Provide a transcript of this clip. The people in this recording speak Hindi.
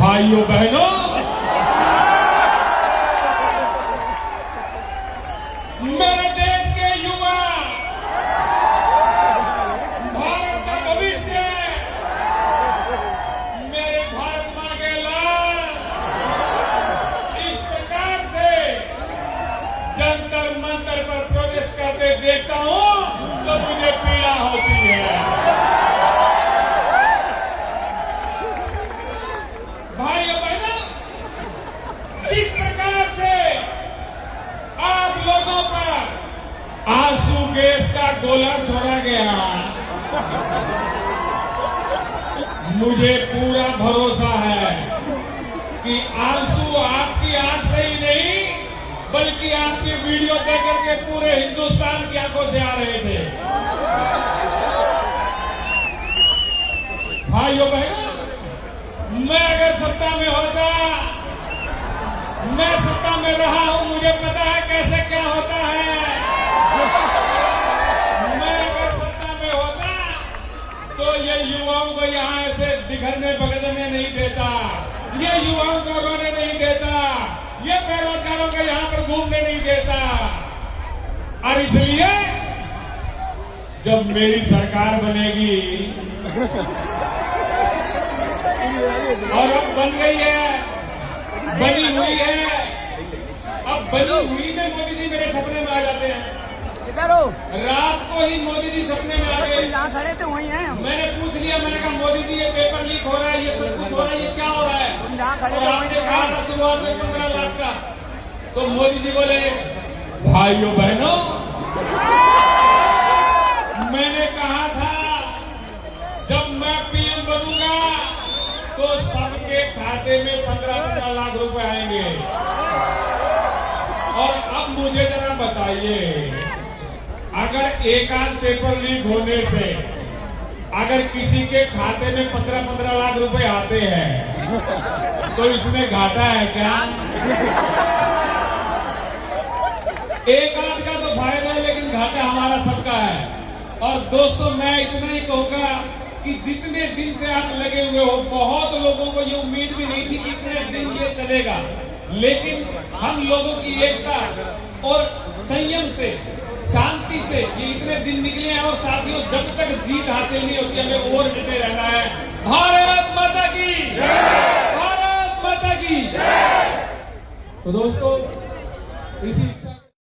भाइयों बहनों, मेरे देश के युवा, भारत का भविष्य, मेरे भारत मां के लाल, इस प्रकार से जंतर मंतर पर प्रोटेस्ट करते देखता हूं तो मुझे पीड़ा होती है। भाइयों बहनों, जिस प्रकार से आप लोगों पर आंसू गैस का गोला छोड़ा गया, मुझे पूरा भरोसा है कि आंसू आपकी आंख से ही नहीं बल्कि आपकी वीडियो देख करके पूरे हिंदुस्तान की आंखों से आ रहे थे। भाइयों बहनों, मैं अगर सत्ता में होता, मैं सत्ता में रहा हूं, मुझे पता है कैसे क्या होता है। मैं अगर सत्ता में होता तो ये युवाओं को यहां ऐसे बिखरने बगड़ने नहीं देता, ये युवाओं को रोने नहीं देता, ये बेरोजगारों को यहां पर घूमने नहीं देता। और इसलिए जब मेरी सरकार बनेगी और अब बन गई है, बनी हुई है, अब बनी हुई में मोदी जी मेरे सपने में आ जाते हैं। रात को ही मोदी जी सपने में आ गए। जहाँ खड़े थे वही हैं। मैंने पूछ लिया, मैंने कहा मोदी जी ये पेपर लीक हो रहा है, ये सब कुछ हो रहा है, ये क्या हो रहा है? जहाँ खड़े थे आपने कहा था शुरुआत में 15 लाख का, तो मोदी जी बोले भाइयों बहनों, मैंने कहा था जब मैं पीएम बनूंगा तो सबके खाते में 15-15 लाख रुपए आएंगे। और अब मुझे जरा बताइए, अगर एक आध पेपर लीक होने से अगर किसी के खाते में 15-15 लाख रुपए आते हैं तो इसमें घाटा है क्या? एक आध का तो फायदा है लेकिन घाटा हमारा सबका है। और दोस्तों, मैं इतना ही कहूंगा कि जितने दिन से आप लगे हुए हो, बहुत लोगों को ये उम्मीद भी नहीं थी कि इतने दिन ये चलेगा, लेकिन हम लोगों की एकता और संयम से, शांति से ये इतने दिन निकले हैं। और साथियों, जब तक जीत हासिल नहीं होती हमें और डटे रहना है। भारत माता की जय, भारत माता की जय। तो दोस्तों, इसी